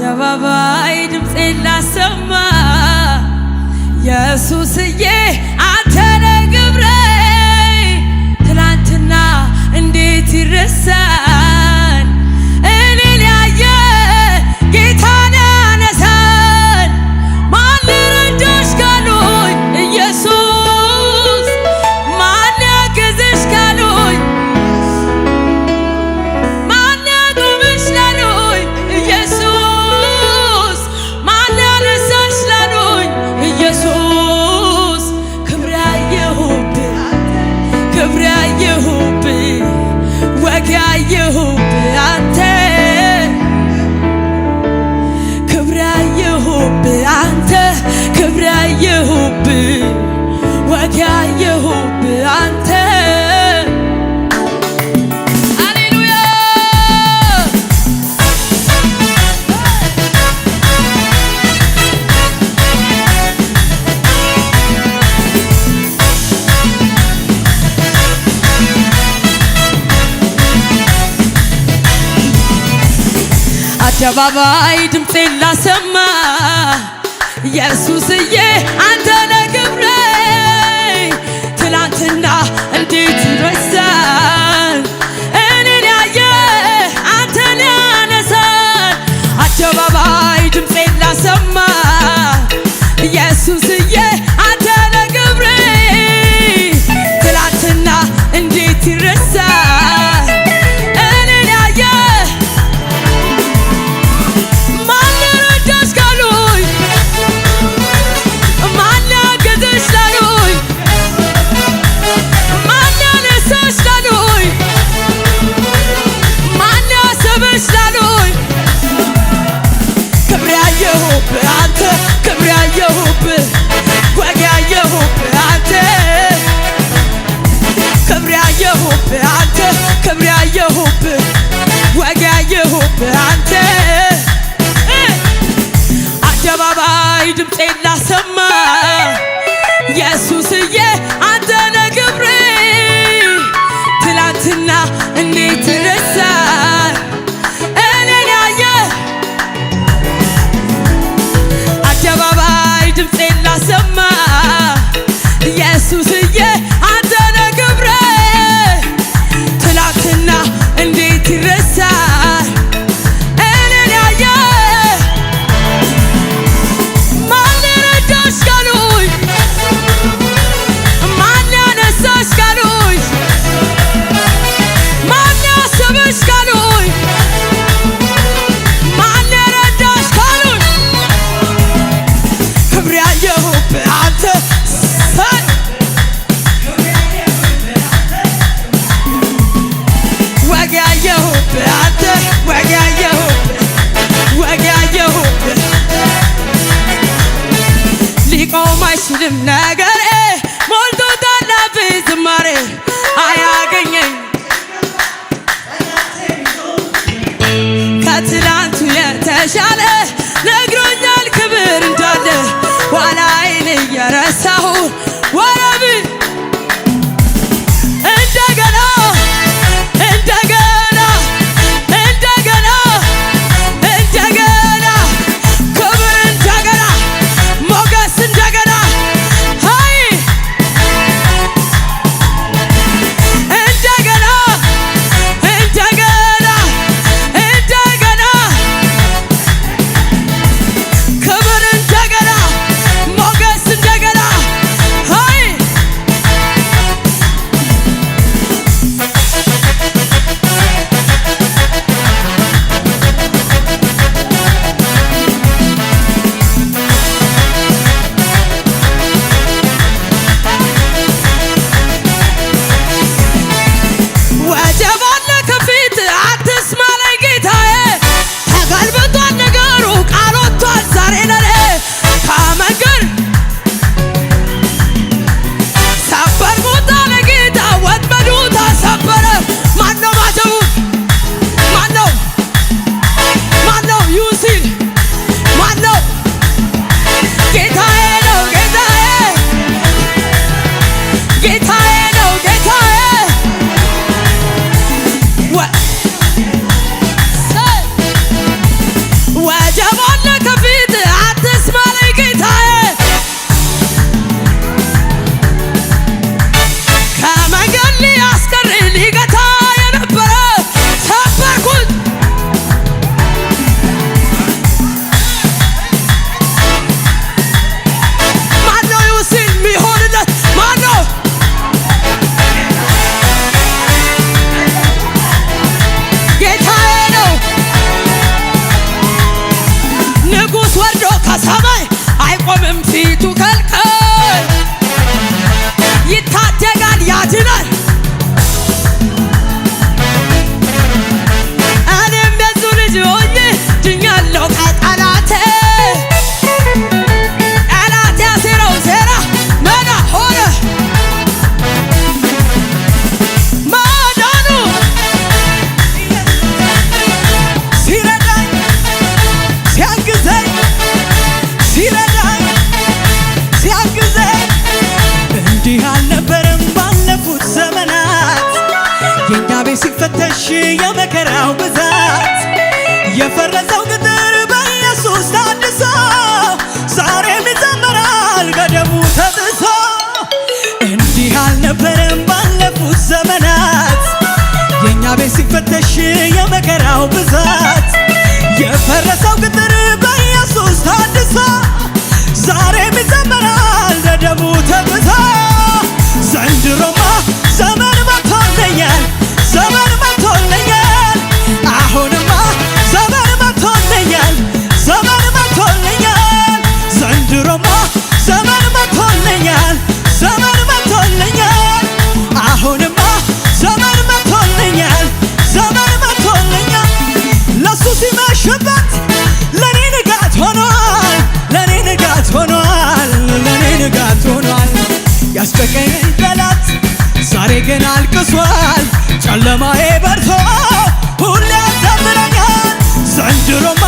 አደባባይ ድምፄን ላሰማ ኢየሱስዬ አንተ ነህ ክብሬ ትላንትና እንዴት ይረሳል እኔን ያየ ጌታን ያነሳል ማን ልረዳሽ ካሉኝ ኢየሱስ ማን ያግዝሽ ካሉኝ ማን ያቆምሽ ላሉኝ ኢየሱስ ማን ያነሳሽ ላሉኝ ኢየሱስ ክብር ያየሁብህ ወግ ያየሁብህ አንተ ክብር ያየሁብህ አንተ ክብር ያየሁብህ ወግ ያየሁብህ አንተ ሃሌሉያ አደባባይ ድምፄን ላሰማ ኢየሱስዬ አንተ ነህ ክብሬ ትላንትና እንዴት ይረሳል እኔን ያየ አንተን ያነሳል አደባባይ ድምፄን ላሰማ ኢየሱስዬ አንተ ነህ ክብሬ ትላንትና እንዴት ይረሳል እኔን ያየ ማን ረዳሽ ካሉኝ ማን ያገዘሽ ላሉኝ ማን ያነሳሽ ላሉኝ ማን ያሰበሽ ላሉኝ ክብር ያየሁብህ አንተ ክብር ያየሁብህ ወግ ያየሁብህ አንተ ክብር ያየሁብህ አንተ ክብር ያየሁብህ ወግ ያየሁብህ አንተ አደባባይ ድምፄን ላሰማ ኢየሱስዬ አንተ ነህ ክብሬ ትላንትና እንዴት ይረሳል እኔን ያየ አደባባይ ድምፄን ከሰማይ አይቆምም ፊቱ ከልከል ይታደጋል ያድናል እኔም የሱ ልጅ ሆኜ ድኛለሁ ከጠላቴ ጠላት ያሴረው ሴራ መና ሆነ ማዳኑ ሲረዳኝ ሲያግዘኝ ሲረዳኝ ሲያግዘኝ እንዲህ አልነበረም ባለፉት ዘመናት የእኛ ቤት ሲፈተሽ የመከራው ብዛት የፈረሰው ቅጥር በኢየሱስ ታድሶ ዛሬም ይዘመራል በደሙ ተጥሶ እንዲህ አልነበረም ባለፉት ዘመናት የእኛ ቤት ሲፈተሽ የመከራው ብዛት የፈረሰው ቅጥር በኢየሱስ ታድሶ ዛሬም ይዘመራል በደሙ ተጥሶ ዘንድሮማ ዘመን መጥቶልኛል ዘመን መጥቶልኛል አሁንማ ዘመን መጥቶልኛል ዘመን መጥቶልኛል ዘንድሮማ ዘመን መጥቶልኛል ዘመን መጥቶልኛል አሁንማ ዘመን መጥቶልኛል ዘመን መጥቶልኛል ለሱ ሲመሽበት ለኔ ንጋት ሆኗል ለኔ ንጋት ሆኗል ለኔ ንጋት ሆኗል ያስጨቀኝ ጠላት ዛሬ ግን አልቅሷል ጨለማዬ በርቶ ሁሌ ያዘምረኛል ዘንድሮማ